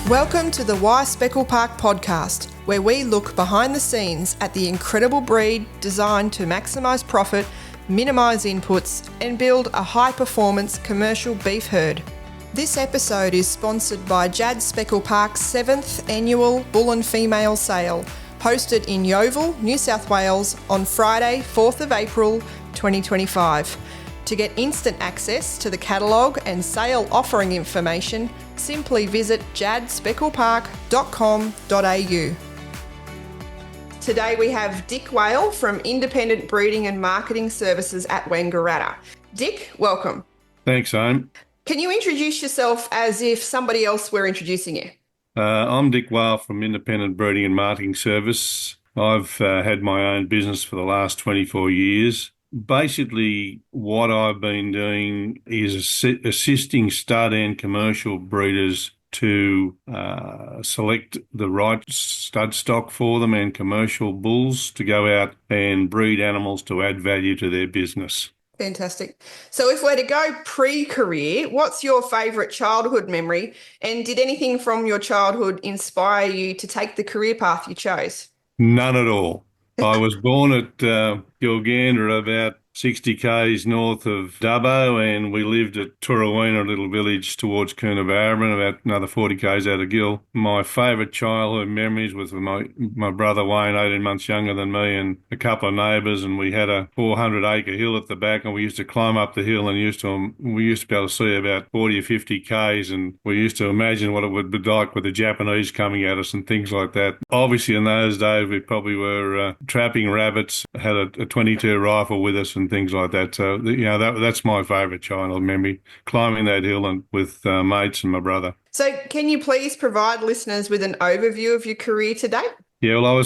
Welcome to the Why Speckle Park podcast, where we look behind the scenes at the incredible breed designed to maximise profit, minimise inputs, and build a high-performance commercial beef herd. This episode is sponsored by Jad Speckle Park's 7th annual Bull and Female Sale, hosted in Yeovil, New South Wales on Friday, 4th of April 2025. To get instant access to the catalogue and sale offering information, simply visit jadspecklepark.com.au. Today we have Dick Whale from Independent Breeding and Marketing Services at Wangaratta. Dick, welcome. Thanks, Aim. Can you introduce yourself as if somebody else were introducing you? I'm Dick Whale from Independent Breeding and Marketing Service. I've had my own business for the last 24 years. Basically, what I've been doing is assisting stud and commercial breeders to select the right stud stock for them and commercial bulls to go out and breed animals to add value to their business. Fantastic. So if we're to go pre-career, what's your favourite childhood memory? And did anything from your childhood inspire you to take the career path you chose? None at all. I was born at Gilgandra, about 60 k's north of Dubbo, and we lived at Turawina, a little village towards Coonabarabran, about another 40 k's out of Gil. My favourite childhood memories was with my brother Wayne, 18 months younger than me, and a couple of neighbours, and we had a 400-acre hill at the back, and we used to climb up the hill, and we used to be able to see about 40 or 50 k's, and we used to imagine what it would be like with the Japanese coming at us and things like that. Obviously, in those days, we probably were trapping rabbits, had a 22 rifle with us, and things like that. So, that's my favourite childhood memory, climbing that hill and with mates and my brother. So can you please provide listeners with an overview of your career to date? Yeah, well,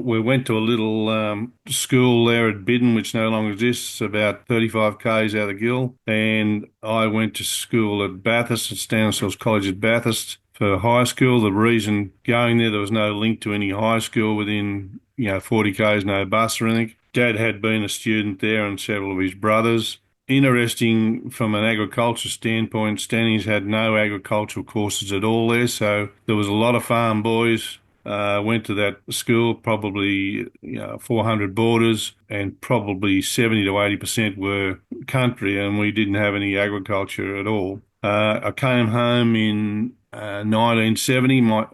we went to a little school there at Bidden, which no longer exists, about 35 k's out of Gil. And I went to school at Bathurst, at Stansell's College at Bathurst for high school. The reason going there was no link to any high school within, 40 k's, no bus or anything. Dad had been a student there and several of his brothers. Interesting from an agriculture standpoint, Stannies had no agricultural courses at all there, so there was a lot of farm boys went to that school, probably 400 boarders, and probably 70 to 80% were country, and we didn't have any agriculture at all. I came home in 1970. My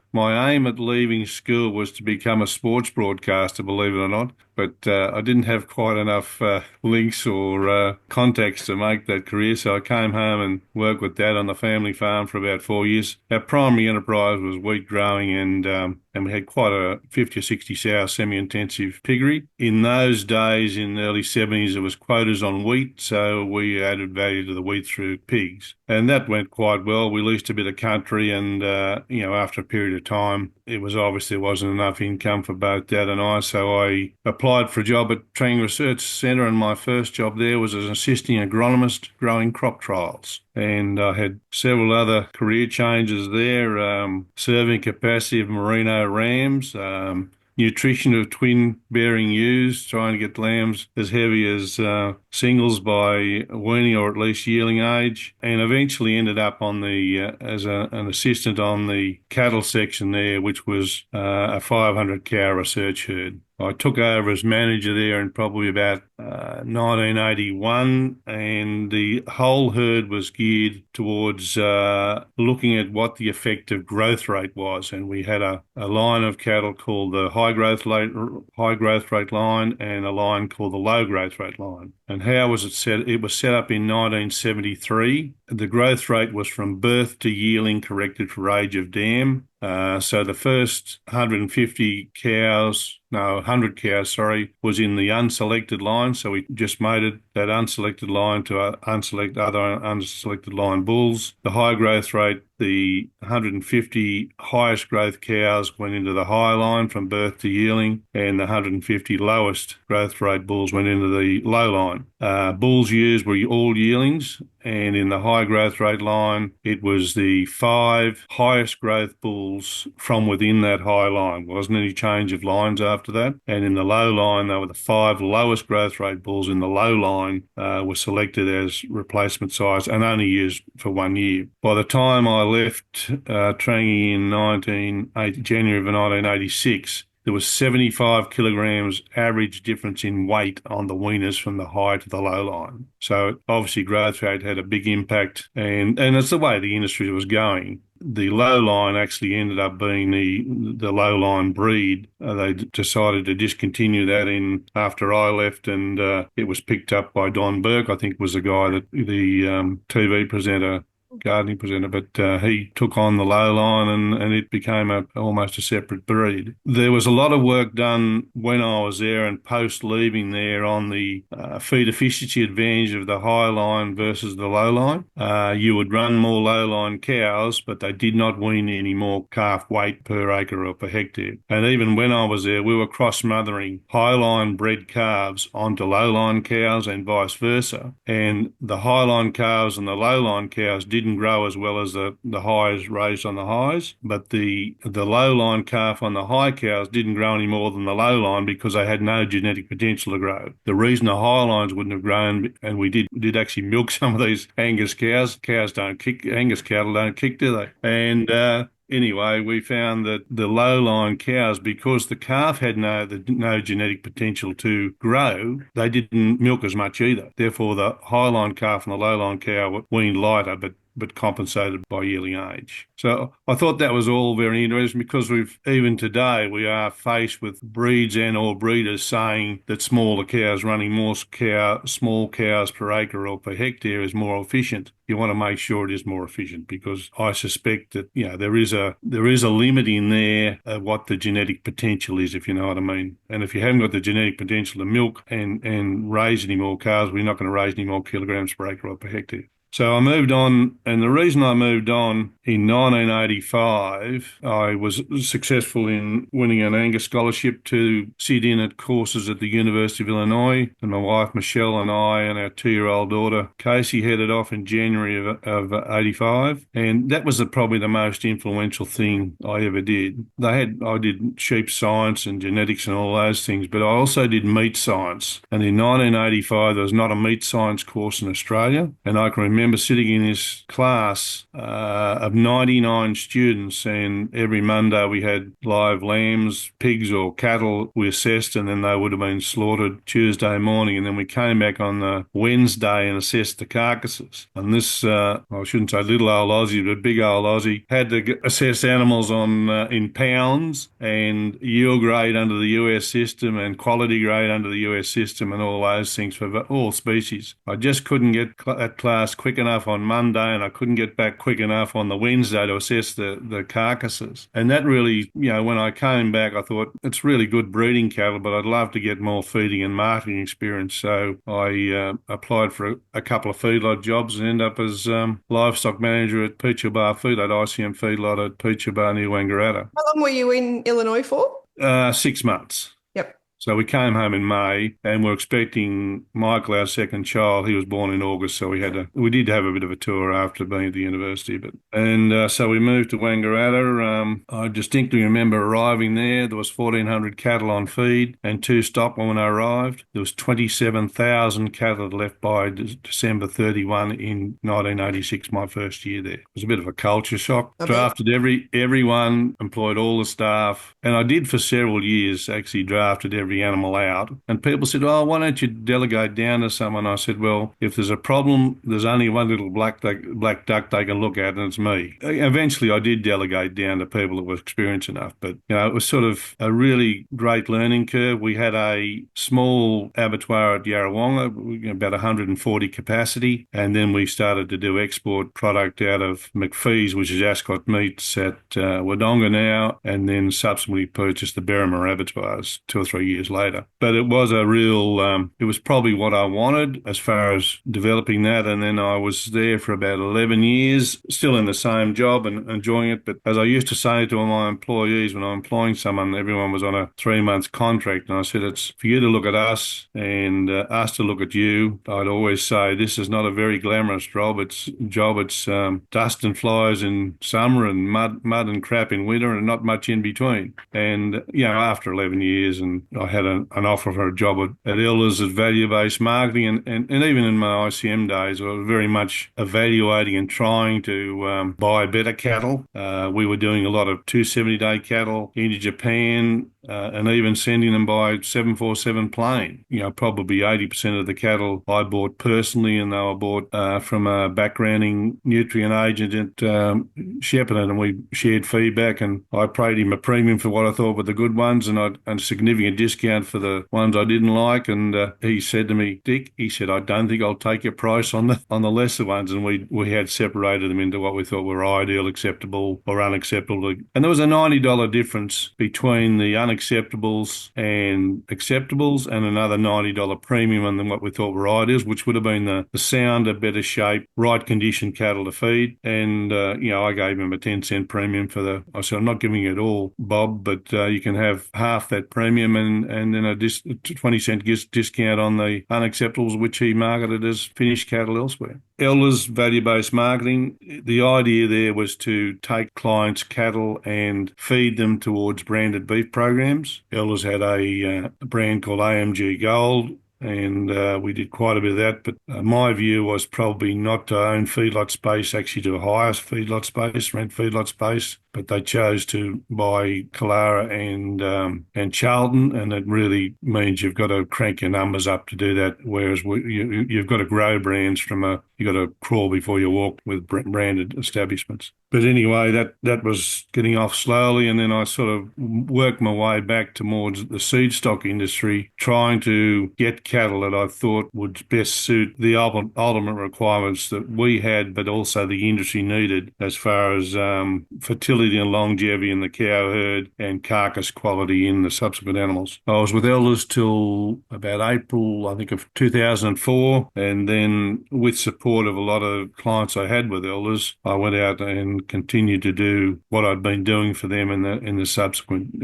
aim at leaving school was to become a sports broadcaster, believe it or not, but I didn't have quite enough links or contacts to make that career, so I came home and worked with Dad on the family farm for about 4 years. Our primary enterprise was wheat growing, and we had quite a 50 or 60 sow semi-intensive piggery. In those days, in the early 70s, there was quotas on wheat, so we added value to the wheat through pigs. And that went quite well. We leased a bit of country, and after a period of time, it wasn't enough income for both Dad and I, so I applied for a job at Trangie Research Station, and my first job there was as an assisting agronomist growing crop trials. And I had several other career changes there, serving capacity of merino rams, nutrition of twin-bearing ewes, trying to get lambs as heavy as singles by weaning or at least yearling age, and eventually ended up on as an assistant on the cattle section there, which was a 500-cow research herd. I took over as manager there in probably about 1981, and the whole herd was geared towards looking at what the effective growth rate was. And we had a line of cattle called the high growth rate line and a line called the low growth rate line. And how was it set? It was set up in 1973. The growth rate was from birth to yearling corrected for age of dam. So the first 100 cows, was in the unselected line. So we just mated that unselected line to other unselected line bulls. The high growth rate, the 150 highest growth cows went into the high line from birth to yearling, and the 150 lowest growth rate bulls went into the low line. Bulls used were all yearlings, and in the high growth rate line, it was the 5 highest growth bulls from within that high line. Wasn't any change of lines after that. And in the low line, they were the 5 lowest growth rate bulls in the low line were selected as replacement size and only used for 1 year. By the time I left Trangie in January of 1986, there was 75 kilograms average difference in weight on the weaners from the high to the low line. So obviously growth rate had a big impact, and it's the way the industry was going. The low line actually ended up being the low line breed. They decided to discontinue that in after I left, and it was picked up by Don Burke, I think was the guy that the TV presenter, gardening presenter, but he took on the low line, and it became almost a separate breed. There was a lot of work done when I was there and post leaving there on the feed efficiency advantage of the high line versus the low line. You would run more low line cows, but they did not wean any more calf weight per acre or per hectare. And even when I was there, we were cross-mothering high line bred calves onto low line cows and vice versa. And the high line calves and the low line cows didn't grow as well as the highs raised on the highs, but the low line calf on the high cows didn't grow any more than the low line because they had no genetic potential to grow. The reason the high lines wouldn't have grown, and we did actually milk some of these Angus cows. Angus cattle don't kick, do they? And anyway, we found that the low-line cows, because the calf had no genetic potential to grow, they didn't milk as much either. Therefore, the high-line calf and the low-line cow weaned lighter, but compensated by yearling age. So I thought that was all very interesting, because even today we are faced with breeds and or breeders saying that smaller cows running more small cows per acre or per hectare is more efficient. You want to make sure it is more efficient, because I suspect that there is a limit in there of what the genetic potential is, if you know what I mean. And if you haven't got the genetic potential to milk and raise any more cows, we're not going to raise any more kilograms per acre or per hectare. So I moved on, and the reason I moved on in 1985, I was successful in winning an Angus scholarship to sit in at courses at the University of Illinois, and my wife Michelle and I and our 2-year-old daughter Casey headed off in January of 85, and that was probably the most influential thing I ever did. I did sheep science and genetics and all those things, but I also did meat science, and in 1985 there was not a meat science course in Australia, and I can remember sitting in this class of 99 students, and every Monday we had live lambs, pigs or cattle we assessed, and then they would have been slaughtered Tuesday morning, and then we came back on the Wednesday and assessed the carcasses. And this, I shouldn't say little old Aussie, but big old Aussie, had to assess animals in pounds and yield grade under the US system and quality grade under the US system and all those things for all species. I just couldn't get that class quick enough on Monday, and I couldn't get back quick enough on the Wednesday to assess the carcasses. And that really, when I came back, I thought it's really good breeding cattle, but I'd love to get more feeding and marketing experience. So I applied for a couple of feedlot jobs and ended up as livestock manager at Peachtree Bar Feedlot, ICM Feedlot at Peachtree Bar near Wangaratta. How long were you in Illinois for? 6 months. Yep. So we came home in May, and we're expecting Michael, our second child. He was born in August, so we did have a bit of a tour after being at the university. So we moved to Wangaratta. I distinctly remember arriving there. There was 1,400 cattle on feed and 2 stock when I arrived. There was 27,000 cattle left by December 31 in 1986, my first year there. It was a bit of a culture shock. Okay. Drafted everyone, employed all the staff, and I did for several years, actually drafted every animal out. And people said, "Oh, why don't you delegate down to someone?" I said, "Well, if there's a problem, there's only one little black duck they can look at, and it's me." Eventually, I did delegate down to people that were experienced enough, but it was sort of a really great learning curve. We had a small abattoir at Yarrawonga, about 140 capacity, and then we started to do export product out of McPhee's, which is Ascot Meats at Wodonga now, and then subsequently purchased the Berrimah abattoirs 2 or 3 years later. But it was it was probably what I wanted as far as developing that. And then I was there for about 11 years, still in the same job and enjoying it. But as I used to say to my employees when I'm employing someone, everyone was on a 3-month contract. And I said, it's for you to look at us and us to look at you. I'd always say this is not a very glamorous job. It's dust and flies in summer and mud and crap in winter and not much in between. And, after 11 years, and I I had an offer for a job at Elders as value-based marketing, and even in my ICM days, I was very much evaluating and trying to buy better cattle. We were doing a lot of 270-day cattle into Japan, and even sending them by 747 plane. Probably 80% of the cattle I bought personally, and they were bought from a backgrounding nutrient agent at Shepparton, and we shared feedback, and I paid him a premium for what I thought were the good ones, and a significant discount for the ones I didn't like. And he said to me, Dick, he said, I don't think I'll take your price on the lesser ones. And we had separated them into what we thought were ideal, acceptable, or unacceptable. And there was a $90 difference between the unacceptables and acceptables, and another $90 premium on them what we thought were ideals, which would have been the sounder, better shape, right conditioned cattle to feed. And I gave him a 10-cent premium I said, I'm not giving it all, Bob, but you can have half that premium and then a 20-cent discount on the unacceptables, which he marketed as finished cattle elsewhere. Elders value-based marketing, the idea there was to take clients' cattle and feed them towards branded beef programs. Elders had a brand called AMG Gold, and we did quite a bit of that. But my view was probably not to own feedlot space, actually to hire feedlot space, rent feedlot space. But they chose to buy Killara and Charlton, and it really means you've got to crank your numbers up to do that. Whereas you've got to grow brands you've got to crawl before you walk with branded establishments. But anyway, that was getting off slowly, and then I sort of worked my way back towards the seed stock industry, trying to get cattle that I thought would best suit the ultimate requirements that we had, but also the industry needed as far as fertility and longevity in the cow herd and carcass quality in the subsequent animals. I was with Elders till about April, I think, of 2004, and then with support of a lot of clients I had with Elders, I went out and continued to do what I'd been doing for them in the subsequent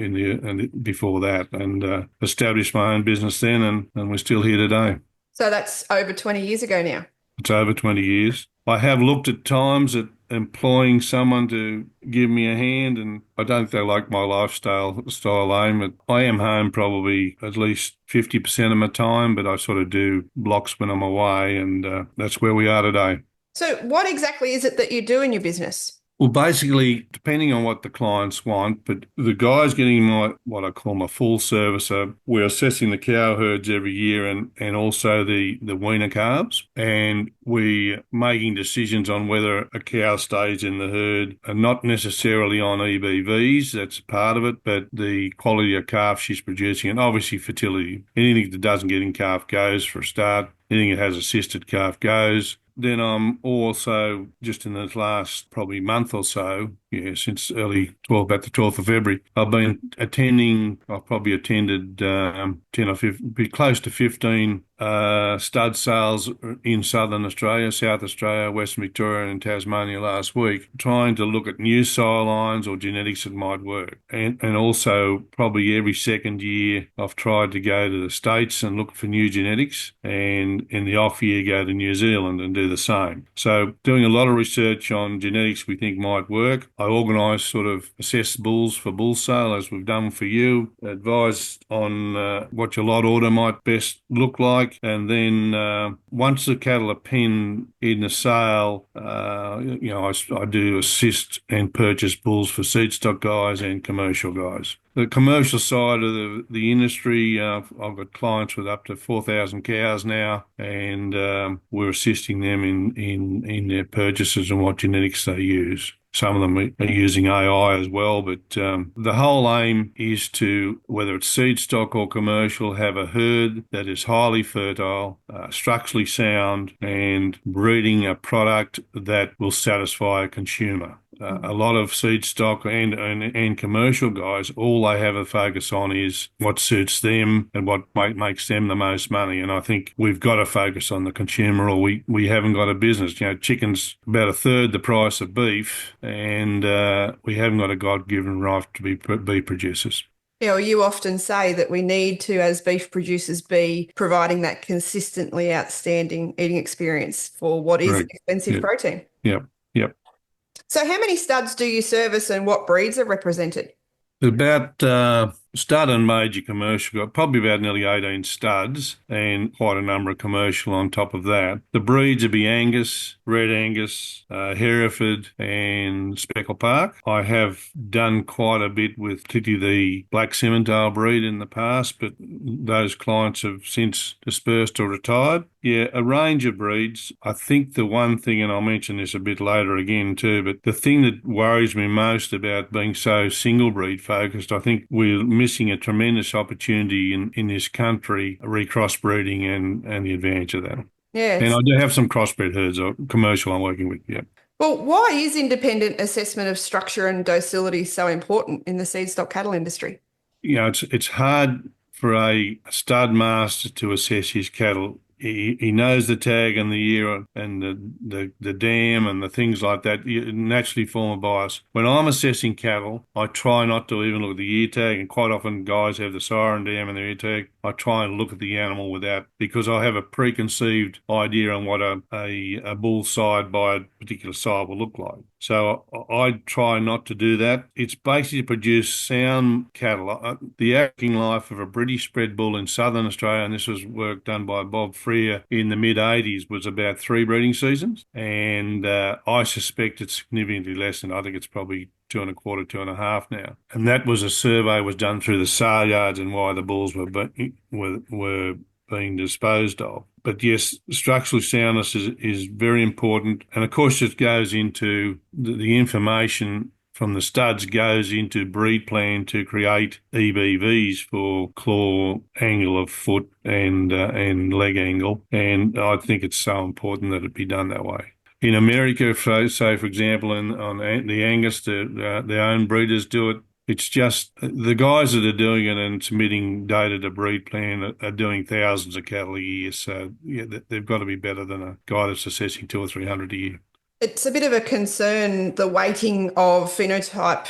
before that, and established my own business then, and we're still here today. So that's over 20 years ago now. It's over 20 years. I have looked at times at employing someone to give me a hand, and I don't think they like my lifestyle aim. But I am home probably at least 50% of my time, but I sort of do blocks when I'm away, and that's where we are today. So what exactly is it that you do in your business? Well, basically, depending on what the clients want, but the guys getting what I call my full service, we're assessing the cow herds every year and also the weaner calves, and we're making decisions on whether a cow stays in the herd, and not necessarily on EBVs, that's part of it, but the quality of calf she's producing, and obviously fertility. Anything that doesn't get in calf goes for a start. Anything that has assisted calf goes. Then I'm also, just in the last probably month or so, since about the 12th of February, I've been I've probably attended 10 or 15, be close to 15 stud sales in Southern Australia, South Australia, Western Victoria and Tasmania last week, trying to look at new sire lines or genetics that might work. And also probably every second year I've tried to go to the States and look for new genetics, and in the off year go to New Zealand and do the same. So doing a lot of research on genetics we think might work. I organise sort of assess bulls for bull sale as we've done for you, advise on what your lot order might best look like, and then once the cattle are penned in the sale, I do assist and purchase bulls for seed stock guys and commercial guys. The commercial side of the industry, I've got clients with up to 4,000 cows now, and we're assisting them in their purchases and what genetics they use. Some of them are using AI as well, but the whole aim is to, whether it's seed stock or commercial, have a herd that is highly fertile, structurally sound, and breeding a product that will satisfy a consumer. A lot of seed stock and commercial guys, all they have a focus on is what suits them and what makes them the most money. And I think we've got to focus on the consumer, or we haven't got a business. Chicken's about a third the price of beef, and we haven't got a God-given right to be beef producers. You often say that we need to, as beef producers, be providing that consistently outstanding eating experience for what is expensive protein. Yep. So how many studs do you service and what breeds are represented? About Stud and major commercial, got probably about nearly 18 studs and quite a number of commercial on top of that. The breeds would be Angus, Red Angus, Hereford and Speckle Park. I have done quite a bit with particularly the Black Simmental breed in the past, but those clients have since dispersed or retired. Yeah, a range of breeds. I think the one thing, and I'll mention this a bit later again too, but the thing that worries me most about being so single breed focused, I think we're missing a tremendous opportunity in this country, recross breeding and the advantage of that. Yeah. And I do have some crossbred herds, or commercial I'm working with, yeah. Well, why is independent assessment of structure and docility so important in the seed stock cattle industry? It's hard for a stud master to assess his cattle. He knows the tag and the year and the dam and the things like that. You naturally form a bias. When I'm assessing cattle, I try not to even look at the ear tag, and quite often guys have the siren dam and the ear tag. I try and look at the animal without, because I have a preconceived idea on what a bull side by a particular side will look like. So I try not to do that. It's basically to produce sound cattle. The acting life of a British spread bull in southern Australia, and this was work done by Bob Freer in the mid-80s, was about 3 breeding seasons. And I suspect it's significantly less than, I think it's probably 2.25, 2.5 now. And that was a survey was done through the sale yards and why the bulls were being disposed of. But yes, structural soundness is very important. And of course, it goes into the information from the studs goes into breed plan to create EBVs for claw angle of foot and leg angle. And I think it's so important that it be done that way. In America, say for example, on the Angus, their own breeders do it. It's just the guys that are doing it and submitting data to breed plan are doing thousands of cattle a year. So yeah, they've got to be better than a guy that's assessing 200 or 300 a year. It's a bit of a concern, the weighting of phenotype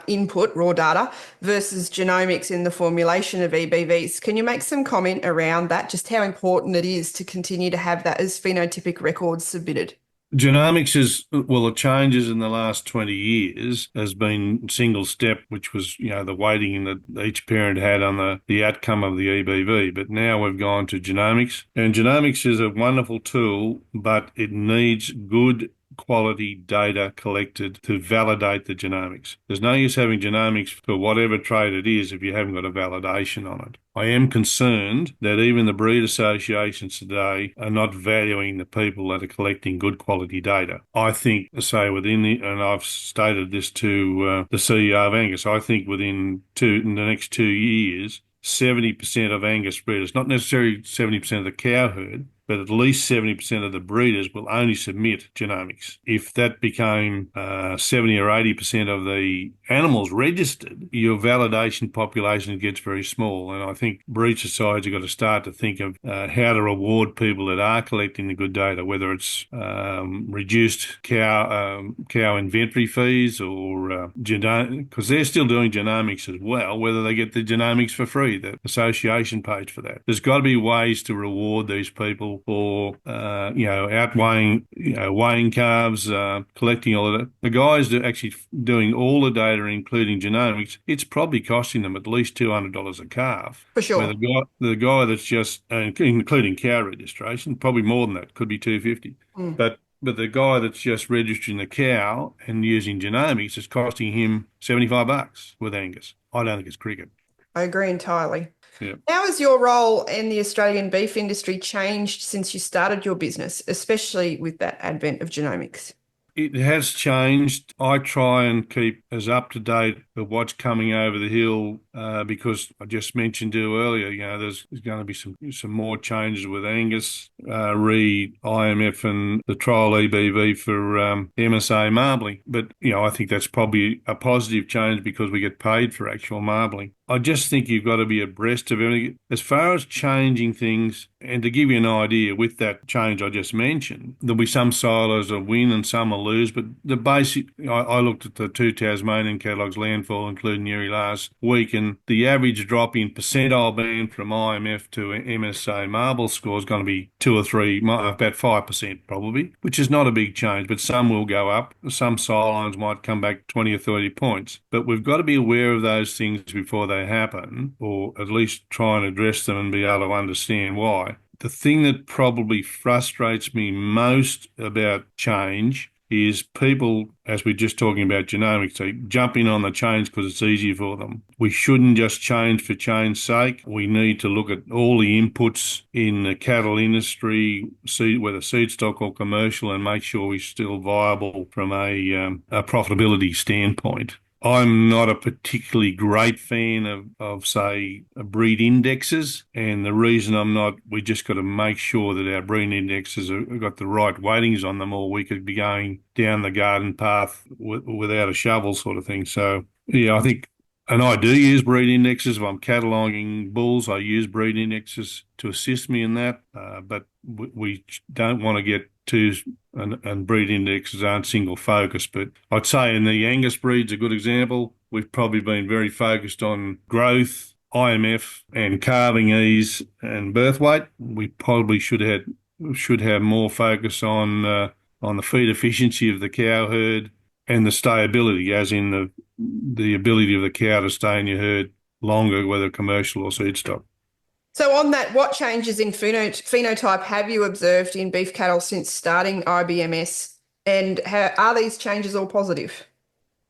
input, raw data, versus genomics in the formulation of EBVs. Can you make some comment around that, just how important it is to continue to have that as phenotypic records submitted? Genomics the changes in the last 20 years has been single step, which was, the weighting that each parent had on the outcome of the EBV. But now we've gone to genomics, and genomics is a wonderful tool, but it needs good quality data collected to validate the genomics. There's no use having genomics for whatever trait it is if you haven't got a validation on it. I am concerned that even the breed associations today are not valuing the people that are collecting good quality data. I think, say, and I've stated this to the CEO of Angus, I think in the next 2 years, 70% of Angus breeders, not necessarily 70% of the cow herd, but at least 70% of the breeders will only submit genomics. If that became 70 or 80% of the animals registered, your validation population gets very small. And I think breed societies have got to start to think of how to reward people that are collecting the good data, whether it's reduced cow inventory fees or because they're still doing genomics as well, whether they get the genomics for free, the association pays for that. There's got to be ways to reward these people for outweighing, weighing calves, collecting all of that. The guys that are actually doing all the data, including genomics, it's probably costing them at least $200 a calf. For sure. Where the guy that's just, including cow registration, probably more than that, could be $250. But the guy that's just registering the cow and using genomics is costing him $75 with Angus. I don't think it's cricket. I agree entirely. Yeah. How has your role in the Australian beef industry changed since you started your business, especially with that advent of genomics? It has changed. I try and keep as up to date with what's coming over the hill because I just mentioned to you earlier, there's going to be some more changes with Angus, IMF and the trial EBV for MSA marbling. But, I think that's probably a positive change because we get paid for actual marbling. I just think you've got to be abreast of everything. As far as changing things, and to give you an idea, with that change I just mentioned, there'll be some silos that win and some will lose, but the basic, I looked at the 2 Tasmanian catalogues, land rainfall, including Erie last week, and the average drop in percentile band from IMF to MSA marble score is going to be 2 or 3, about 5% probably, which is not a big change, but some will go up. Some silelines might come back 20 or 30 points. But we've got to be aware of those things before they happen, or at least try and address them and be able to understand why. The thing that probably frustrates me most about change is people, as we're just talking about genomics, they jump in on the change because it's easy for them. We shouldn't just change for change's sake. We need to look at all the inputs in the cattle industry, whether seed stock or commercial, and make sure we're still viable from a profitability standpoint. I'm not a particularly great fan of say, breed indexes. And the reason I'm not, we just got to make sure that our breed indexes have got the right weightings on them, or we could be going down the garden path without a shovel sort of thing. So, yeah, I think, and I do use breed indexes. If I'm cataloguing bulls, I use breed indexes to assist me in that. But we don't want to get too, and breed indexes aren't single focus, but I'd say in the Angus breed's a good example. We've probably been very focused on growth, IMF, and calving ease and birth weight. We probably should have more focus on the feed efficiency of the cow herd and the stayability, as in the ability of the cow to stay in your herd longer, whether commercial or seed stock. So on that, what changes in phenotype have you observed in beef cattle since starting IBMS, and are these changes all positive?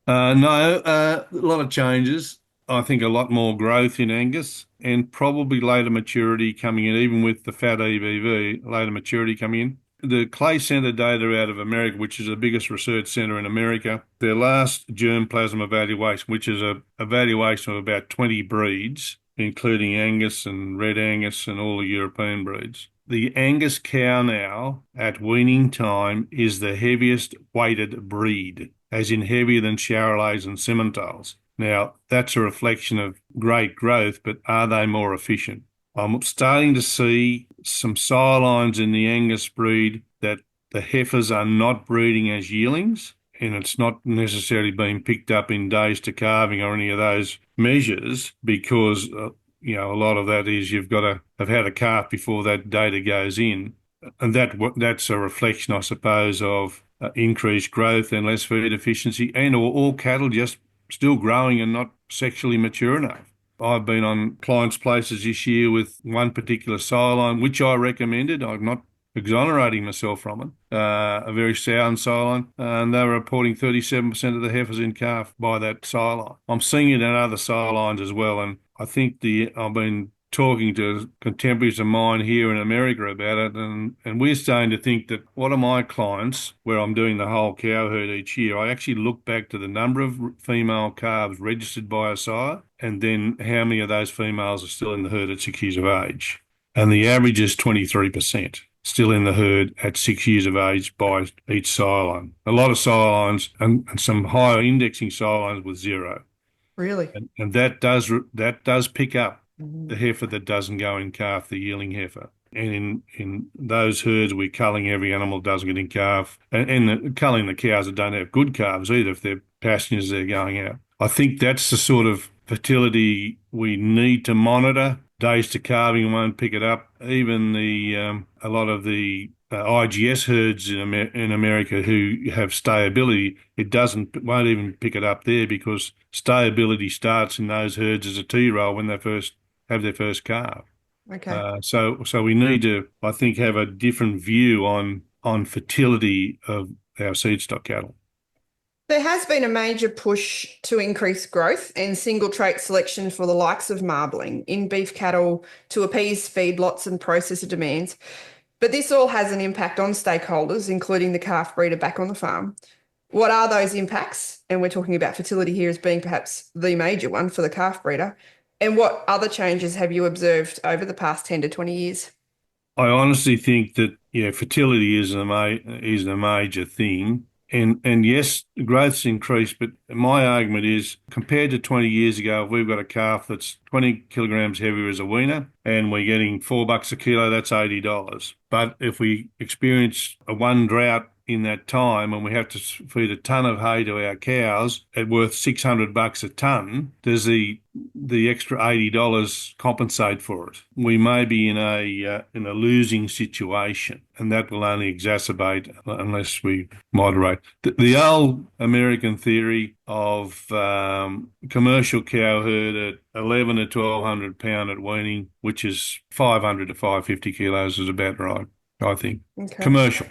No, a lot of changes. I think a lot more growth in Angus, and probably later maturity coming in, even with the fat EBV, later maturity coming in. The Clay Center data out of America, which is the biggest research center in America, their last germplasm evaluation, which is a evaluation of about 20 breeds, including Angus and Red Angus and all the European breeds. The Angus cow now at weaning time is the heaviest weighted breed, as in heavier than Charolais and Simmentals. Now, that's a reflection of great growth, but are they more efficient? I'm starting to see some silelines in the Angus breed that the heifers are not breeding as yearlings, and it's not necessarily being picked up in days to calving or any of those measures, because a lot of that is you've got to have had a calf before that data goes in, and that's a reflection, I suppose, of increased growth and less feed efficiency, and all cattle just still growing and not sexually mature enough. I've been on clients' places this year with one particular sideline, which I recommended. I'm not exonerating myself from it, a very sound sideline, and they were reporting 37% of the heifers in calf by that sideline. I'm seeing it in other sidelines as well, and I think I've been talking to contemporaries of mine here in America about it, and we're starting to think that one of my clients, where I'm doing the whole cow herd each year, I actually look back to the number of female calves registered by a sire, and then how many of those females are still in the herd at 6 years of age. And the average is 23% still in the herd at 6 years of age by each sireline. A lot of sirelines and some higher indexing sirelines with zero. Really? And that does pick up the heifer that doesn't go in calf, the yearling heifer. And in those herds, we're culling every animal that doesn't get in calf, and culling the cows that don't have good calves either, if they're pastures they're going out. I think that's the sort of fertility we need to monitor. Days to calving won't pick it up. Even a lot of the IGS herds in America who have stayability, won't even pick it up there, because stayability starts in those herds as a 2-year-old when they first have their first calf. Okay. So we need to, I think, have a different view on fertility of our seed stock cattle. There has been a major push to increase growth and single trait selection for the likes of marbling in beef cattle to appease feedlots and processor demands. But this all has an impact on stakeholders, including the calf breeder back on the farm. What are those impacts? And we're talking about fertility here as being perhaps the major one for the calf breeder. And what other changes have you observed over the past 10 to 20 years? I honestly think that, fertility is a major thing. And yes, growth's increased, but my argument is, compared to 20 years ago, if we've got a calf that's 20 kilograms heavier as a weaner and we're getting $4 a kilo, that's $80. But if we experience a one drought in that time, and we have to feed a ton of hay to our cows at worth $600 a ton, does the extra $80 compensate for it? We may be in a losing situation, and that will only exacerbate unless we moderate. The old American theory of commercial cow herd at 11 to 1200 pound at weaning, which is 500 to 550 kilos, is about right, I think. Okay. Commercial.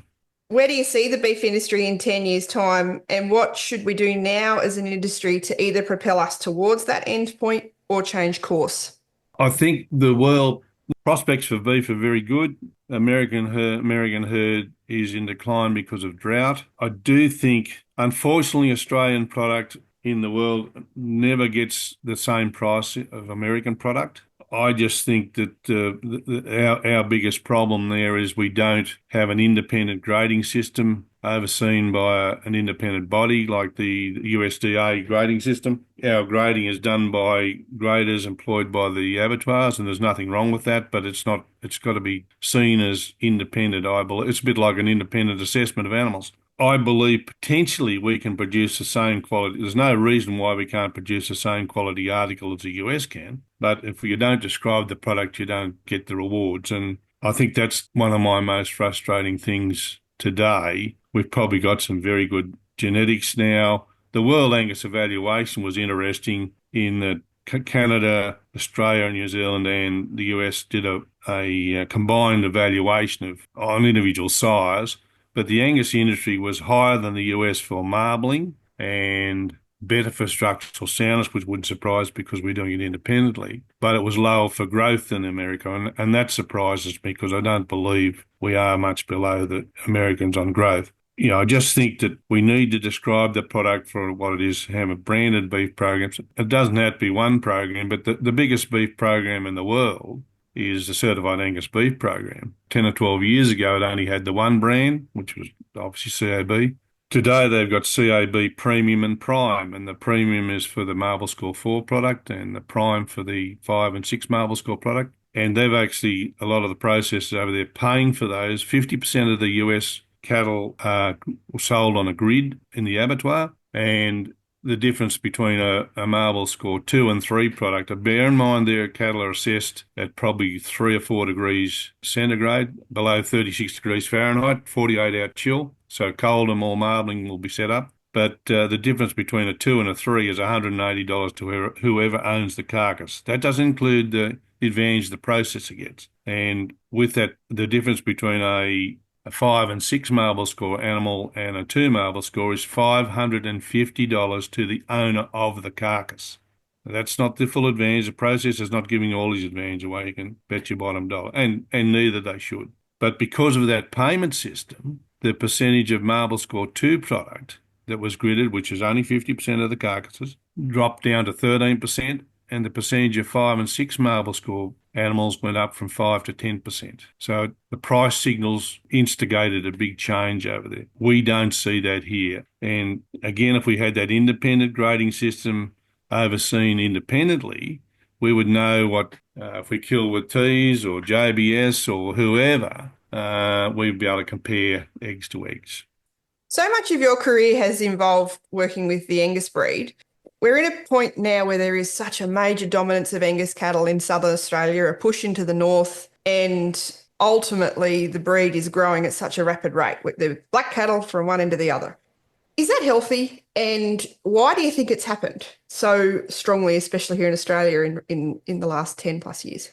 Where do you see the beef industry in 10 years' time, and what should we do now as an industry to either propel us towards that end point or change course? I think the world prospects for beef are very good. American herd is in decline because of drought. I do think, unfortunately, Australian product in the world never gets the same price of American product. I just think that our biggest problem there is we don't have an independent grading system overseen by an independent body like the USDA grading system. Our grading is done by graders employed by the abattoirs, and there's nothing wrong with that, but it's not. It's got to be seen as independent, I believe. It's a bit like an independent assessment of animals. I believe potentially we can produce the same quality. There's no reason why we can't produce the same quality article as the US can. But if you don't describe the product, you don't get the rewards. And I think that's one of my most frustrating things today. We've probably got some very good genetics now. The World Angus evaluation was interesting in that Canada, Australia, New Zealand, and the US did a combined evaluation of on individual sires. But the Angus industry was higher than the US for marbling and better for structural soundness, which wouldn't surprise because we're doing it independently. But it was lower for growth than America, and that surprises me because I don't believe we are much below the Americans on growth. I just think that we need to describe the product for what it is, have a branded beef program. It doesn't have to be one program, but the biggest beef program in the world is the Certified Angus Beef program. 10 or 12 years ago, it only had the one brand, which was obviously CAB. Today, they've got CAB Premium and Prime, and the Premium is for the Marble Score 4 product and the Prime for the 5 and 6 Marble Score product. And they've actually, a lot of the processors over there paying for those. 50% of the US cattle are sold on a grid in the abattoir, and the difference between a Marble Score 2 and 3 product. Bear in mind their cattle are assessed at probably 3 or 4 degrees centigrade, below 36 degrees Fahrenheit, 48-hour chill. So cold and more marbling will be set up. But the difference between a 2 and a 3 is $180 to whoever owns the carcass. That doesn't include the advantage the processor gets. And with that, the difference between a 5 and 6 Marble Score animal and a 2 Marble Score is $550 to the owner of the carcass. That's not the full advantage. The processor's not giving all his advantage away. You can bet your bottom dollar. And neither they should. But because of that payment system, the percentage of Marble Score 2 product that was gridded, which is only 50% of the carcasses, dropped down to 13%, and the percentage of 5 and 6 Marble Score animals went up from 5 to 10%. So the price signals instigated a big change over there. We don't see that here. And again, if we had that independent grading system overseen independently, we would know what, if we kill with T's or JBS or whoever, we'd be able to compare eggs to eggs. So much of your career has involved working with the Angus breed. We're in a point now where there is such a major dominance of Angus cattle in southern Australia, a push into the north, and ultimately the breed is growing at such a rapid rate with the black cattle from one end to the other. Is that healthy? And why do you think it's happened so strongly, especially here in Australia in the last 10 plus years?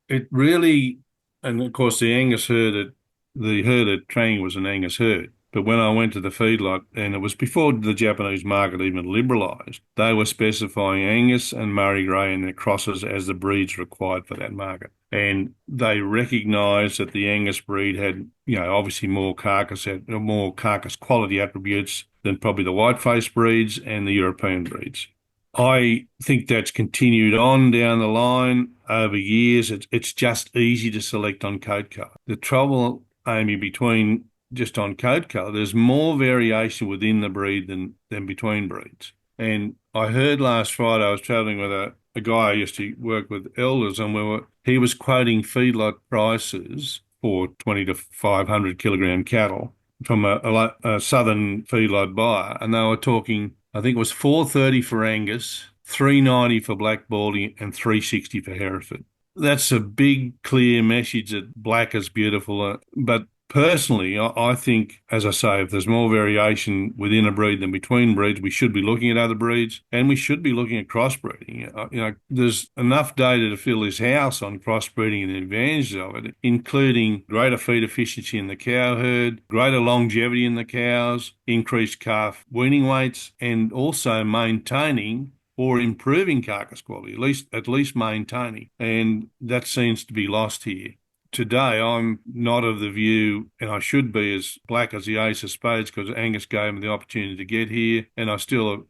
It really, and of course the herd at Trangie was an Angus herd. But when I went to the feedlot, and it was before the Japanese market even liberalised, they were specifying Angus and Murray Grey in their crosses as the breeds required for that market. And they recognised that the Angus breed had, obviously more carcass quality attributes than probably the white-face breeds and the European breeds. I think that's continued on down the line over years. It's just easy to select on coat colour. The trouble, Amy, between just on coat colour, there's more variation within the breed than between breeds. And I heard last Friday, I was travelling with a guy I used to work with elders, and he was quoting feedlot prices for 20 to 500 kilogram cattle from a southern feedlot buyer, and they were talking. I think it was 430 for Angus, 390 for Black Baldy, and 360 for Hereford. That's a big, clear message that black is beautiful. But personally, I think, as I say, if there's more variation within a breed than between breeds, we should be looking at other breeds, and we should be looking at crossbreeding. There's enough data to fill this house on crossbreeding and the advantages of it, including greater feed efficiency in the cow herd, greater longevity in the cows, increased calf weaning weights, and also maintaining or improving carcass quality, at least maintaining. And that seems to be lost here. Today, I'm not of the view, and I should be as black as the ace of spades because Angus gave me the opportunity to get here, and I'm still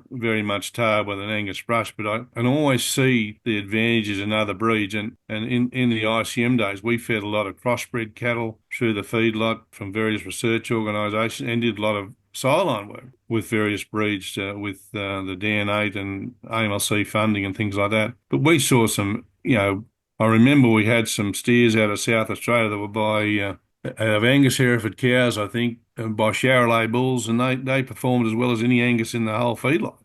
very much tailed with an Angus brush, but I can always see the advantages in other breeds. And in the ICM days, we fed a lot of crossbred cattle through the feedlot from various research organisations and did a lot of sideline work with various breeds with the DN8 and AMLC funding and things like that. But we saw some, I remember we had some steers out of South Australia that were by out of Angus Hereford cows, I think, by Charolais bulls, and they performed as well as any Angus in the whole feedlot.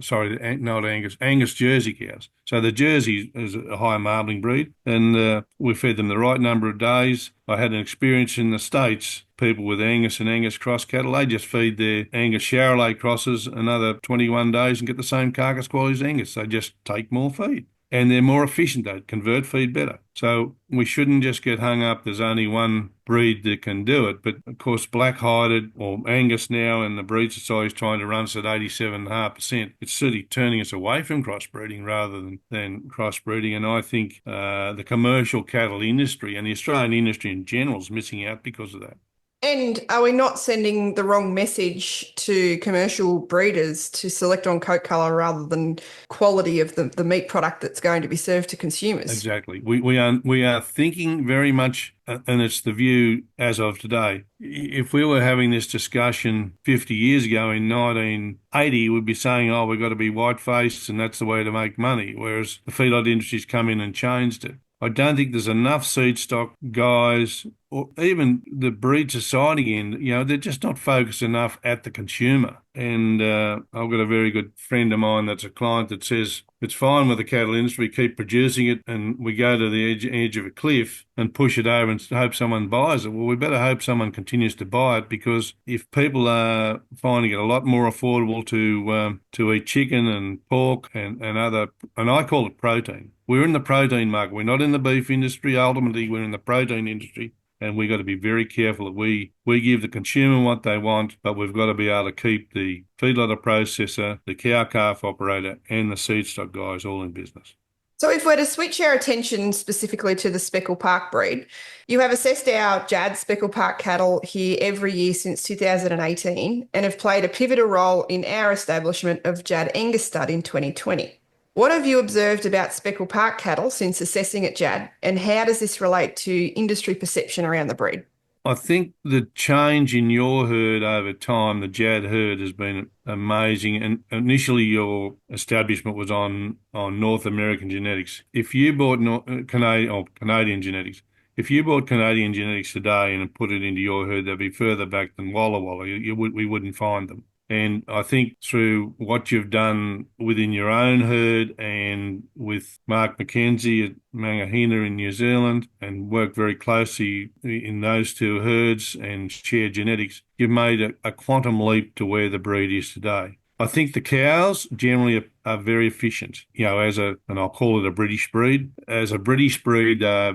Sorry, not Angus, Angus Jersey cows. So the Jersey is a high marbling breed, and we fed them the right number of days. I had an experience in the States, people with Angus and Angus cross cattle, they just feed their Angus Charolais crosses another 21 days and get the same carcass quality as Angus. They just take more feed. And they're more efficient. They convert feed better. So we shouldn't just get hung up. There's only one breed that can do it. But of course, black-hided or Angus now, and the breed society is trying to run us at 87.5%. It's certainly turning us away from crossbreeding rather than crossbreeding. And I think the commercial cattle industry and the Australian industry in general is missing out because of that. And are we not sending the wrong message to commercial breeders to select on coat colour rather than quality of the meat product that's going to be served to consumers? Exactly. We are thinking very much, and it's the view as of today. If we were having this discussion 50 years ago in 1980, we'd be saying, "Oh, we've got to be white-faced, and that's the way to make money." Whereas the feedlot industry's come in and changed it. I don't think there's enough seed stock guys or even the breed society end, they're just not focused enough at the consumer. And I've got a very good friend of mine that's a client that says it's fine with the cattle industry, keep producing it, and we go to the edge of a cliff and push it over and hope someone buys it. Well, we better hope someone continues to buy it, because if people are finding it a lot more affordable to eat chicken and pork and other, and I call it protein. We're in the protein market. We're not in the beef industry. Ultimately, we're in the protein industry. And we've got to be very careful that we give the consumer what they want, but we've got to be able to keep the feedlotter processor, the cow-calf operator, and the seed stock guys all in business. So if we're to switch our attention specifically to the Speckle Park breed, you have assessed our Jad Speckle Park cattle here every year since 2018 and have played a pivotal role in our establishment of Jad Angus stud in 2020. What have you observed about Speckle Park cattle since assessing at Jad, and how does this relate to industry perception around the breed? I think the change in your herd over time, the Jad herd, has been amazing. And initially, your establishment was on North American genetics. If you bought Canadian genetics, if you bought Canadian genetics today and put it into your herd, they'd be further back than Walla Walla. We wouldn't find them. And I think through what you've done within your own herd and with Mark McKenzie at Mangahina in New Zealand, and worked very closely in those two herds and shared genetics, you've made a quantum leap to where the breed is today. I think the cows generally are very efficient, and I'll call it a British breed. As a British breed, they're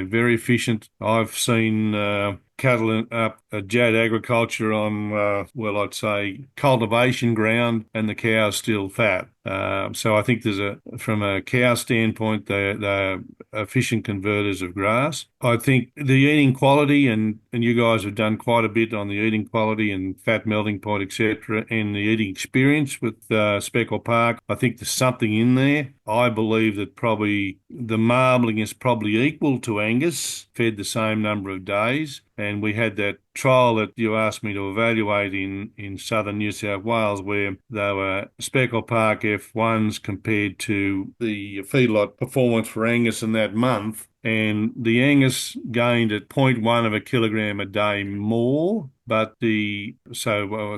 very efficient. I've seen cattle up Jad agriculture on, I'd say cultivation ground, and the cow's still fat. So I think from a cow standpoint, they're efficient converters of grass. I think the eating quality, and you guys have done quite a bit on the eating quality and fat melting point, etc., and the eating experience with Speckle Park. I think there's something in there. I believe that probably the marbling is probably equal to Angus, fed the same number of days. And we had that trial that you asked me to evaluate in southern New South Wales, where they were Speckle Park F1s compared to the feedlot performance for Angus in that month. And the Angus gained at 0.1 of a kilogram a day more, but I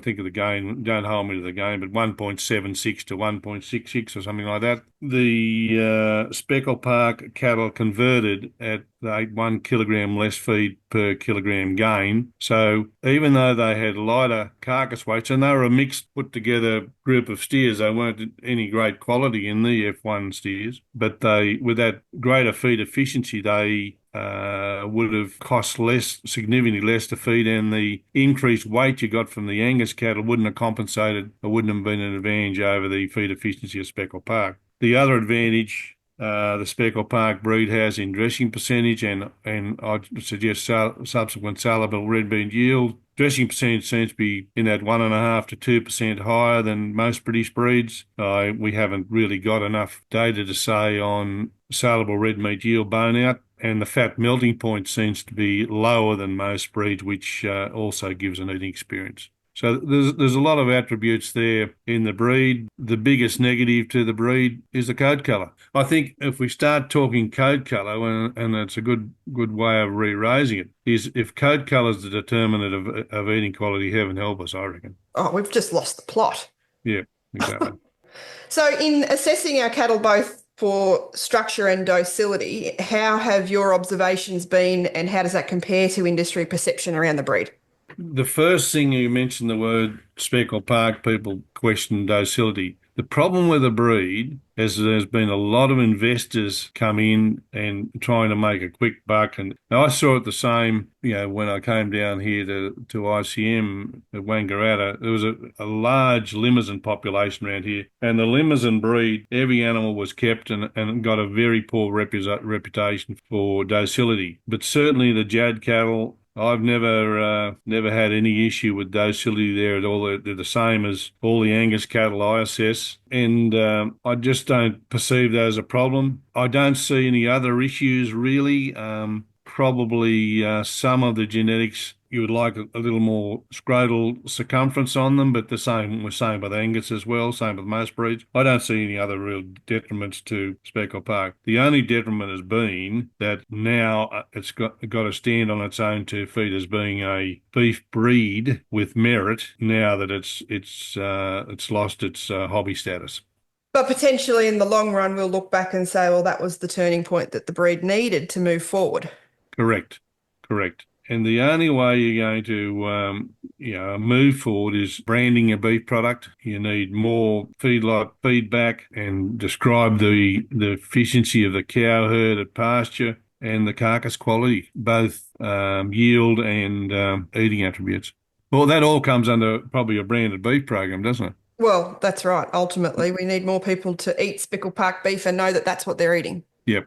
think of the gain, don't hold me to the gain, but 1.76 to 1.66 or something like that. The Speckle Park cattle converted at 1 kilogram less feed per kilogram gain. So even though they had lighter carcass weights, and they were a mixed put together group of steers, they weren't any great quality in the F1 steers, but with that greater feed efficiency, they would have cost significantly less to feed, and the increased weight you got from the Angus cattle wouldn't have compensated or wouldn't have been an advantage over the feed efficiency of Speckle Park. The other advantage the Speckle Park breed has in dressing percentage, and I'd suggest subsequent saleable red bean yield. Dressing percentage seems to be in that 1.5% to 2% higher than most British breeds. We haven't really got enough data to say on saleable red meat yield bone out, and the fat melting point seems to be lower than most breeds, which also gives an eating experience. So there's a lot of attributes there in the breed. The biggest negative to the breed is the coat colour. I think if we start talking coat colour, and it's a good way of re-raising it, is if coat colour is the determinant of eating quality, heaven help us, I reckon. Oh, we've just lost the plot. Yeah, exactly. So in assessing our cattle both for structure and docility, how have your observations been, and how does that compare to industry perception around the breed? The first thing you mentioned the word Speckle Park, people question docility. The problem with the breed is there's been a lot of investors come in and trying to make a quick buck. And I saw it the same, when I came down here to ICM at Wangaratta. There was a large Limousin population around here. And the Limousin breed, every animal was kept and got a very poor reputation for docility. But certainly the Jad cattle, I've never had any issue with docility there at all. They're the same as all the Angus cattle I assess, and I just don't perceive that as a problem. I don't see any other issues really. Probably some of the genetics you would like a little more scrotal circumference on them, but we're saying with Angus as well, same with most breeds. I don't see any other real detriments to Speckle Park. The only detriment has been that now it's got to stand on its own 2 feet as being a beef breed with merit now that it's lost its hobby status. But potentially in the long run, we'll look back and say, well, that was the turning point that the breed needed to move forward. Correct. And the only way you're going to, move forward is branding a beef product. You need more feedlot feedback and describe the efficiency of the cow herd at pasture and the carcass quality, both yield and eating attributes. Well, that all comes under probably a branded beef program, doesn't it? Well, that's right. Ultimately, we need more people to eat Speckle Park beef and know that that's what they're eating. Yep.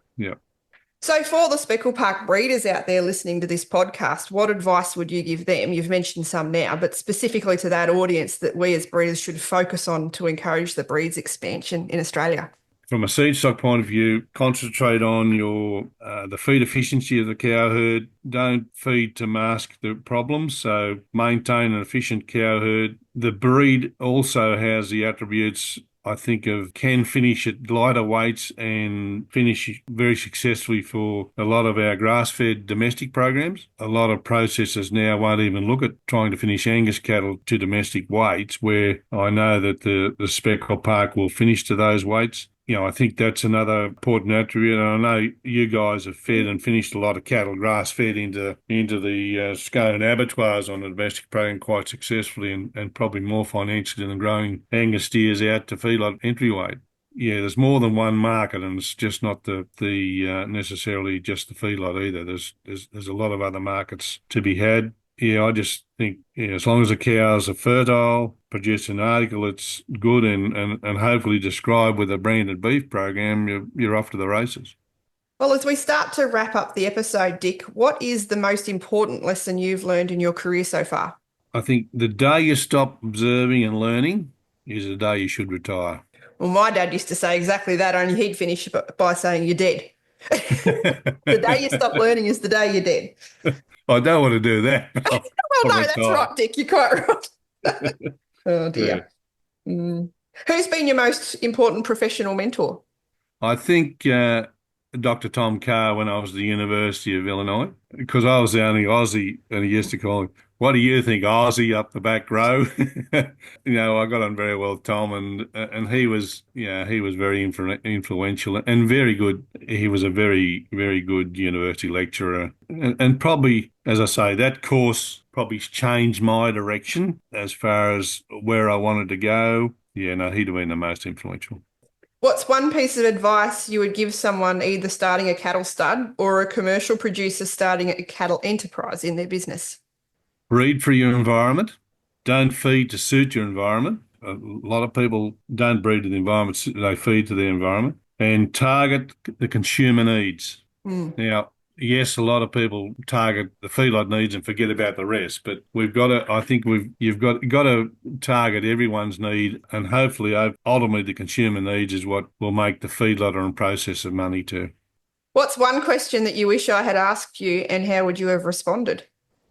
So for the Speckle Park breeders out there listening to this podcast, what advice would you give them? You've mentioned some now, but specifically to that audience that we as breeders should focus on to encourage the breed's expansion in Australia. From a seed stock point of view, concentrate on the feed efficiency of the cow herd. Don't feed to mask the problems, so maintain an efficient cow herd. The breed also has the attributes, I think, can finish at lighter weights and finish very successfully for a lot of our grass-fed domestic programs. A lot of processors now won't even look at trying to finish Angus cattle to domestic weights, where I know that the Speckle Park will finish to those weights. I think that's another important attribute. And I know you guys have fed and finished a lot of cattle grass-fed into the Scone abattoirs on the domestic program quite successfully, and probably more financially than growing Angus steers out to feedlot entry weight. Yeah, there's more than one market, and it's just not the necessarily just the feedlot either. There's a lot of other markets to be had. Yeah, I just think as long as the cows are fertile, produce an article that's good and hopefully described with a branded beef program, you're off to the races. Well, as we start to wrap up the episode, Dick, what is the most important lesson you've learned in your career so far? I think the day you stop observing and learning is the day you should retire. Well, my dad used to say exactly that, only he'd finish by saying, "You're dead." The day you stop learning is the day you're dead. I don't want to do that. Well, I'll no, that's retire. right, Dick. You're quite right. Oh, Yeah. dear. Mm. Who's been your most important professional mentor? I think Dr. Tom Carr when I was at the University of Illinois, because I was the only Aussie, and he used to call me, "What do you think, Aussie up the back row?" I got on very well with Tom, and he was, he was very influential and very good. He was a very, very good university lecturer, and probably, as I say, that course probably changed my direction as far as where I wanted to go. Yeah, no, he'd have been the most influential. What's one piece of advice you would give someone either starting a cattle stud or a commercial producer starting a cattle enterprise in their business? Breed for your environment. Don't feed to suit your environment. A lot of people don't breed to the environment, they feed to the environment. And target the consumer needs. Mm. Now, yes, a lot of people target the feedlot needs and forget about the rest, but we've got to, I think you've got to target everyone's need, and hopefully ultimately the consumer needs is what will make the feedlotter and processor money too. What's one question that you wish I had asked you, and how would you have responded?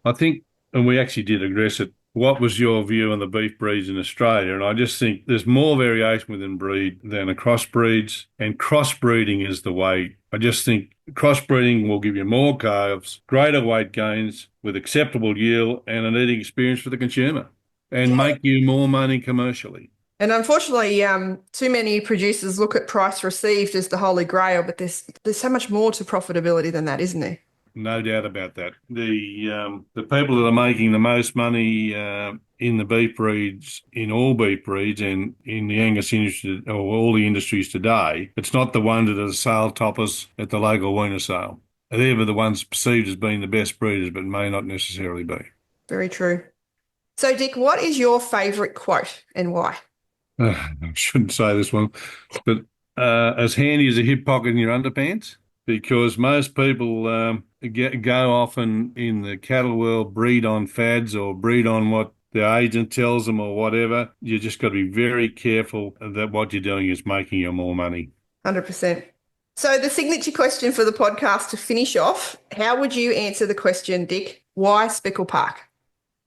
I think, and we actually did address it, what was your view on the beef breeds in Australia? And I just think there's more variation within breed than across breeds, and crossbreeding is the way. I just think crossbreeding will give you more calves, greater weight gains with acceptable yield and an eating experience for the consumer, and make you more money commercially. And unfortunately, too many producers look at price received as the holy grail, but there's so much more to profitability than that, isn't there? No doubt about that. The people that are making the most money in the beef breeds, in all beef breeds, and in the Angus industry, or all the industries today, it's not the ones that are the sale toppers at the local weaner sale. They're the ones perceived as being the best breeders, but may not necessarily be. Very true. So, Dick, what is your favourite quote and why? I shouldn't say this one, but as handy as a hip pocket in your underpants, because most people go off in the cattle world, breed on fads or breed on what the agent tells them or whatever. You just got to be very careful that what you're doing is making you more money. 100%. So, the signature question for the podcast to finish off, how would you answer the question, Dick? Why Speckle Park?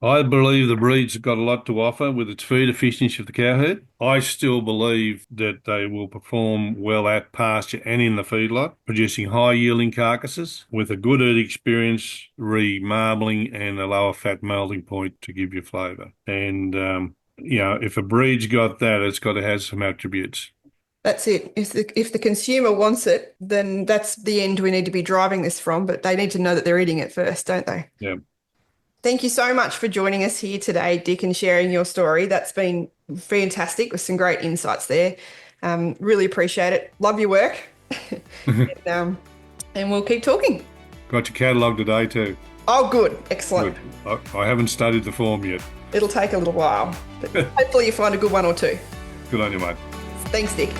I believe the breed's got a lot to offer with its feed efficiency of the cow herd. I still believe that they will perform well at pasture and in the feedlot, producing high-yielding carcasses with a good eating experience, re-marbling, and a lower fat melting point to give you flavour. And, if a breed's got that, it's got to have some attributes. That's it. If the consumer wants it, then that's the end we need to be driving this from, but they need to know that they're eating it first, don't they? Yeah. Thank you so much for joining us here today, Dick, and sharing your story. That's been fantastic with some great insights there. Really appreciate it. Love your work. And we'll keep talking. Got your catalogue today too. Oh, good. Excellent. Good. I haven't studied the form yet. It'll take a little while, but hopefully you find a good one or two. Good on you, mate. Thanks, Dick.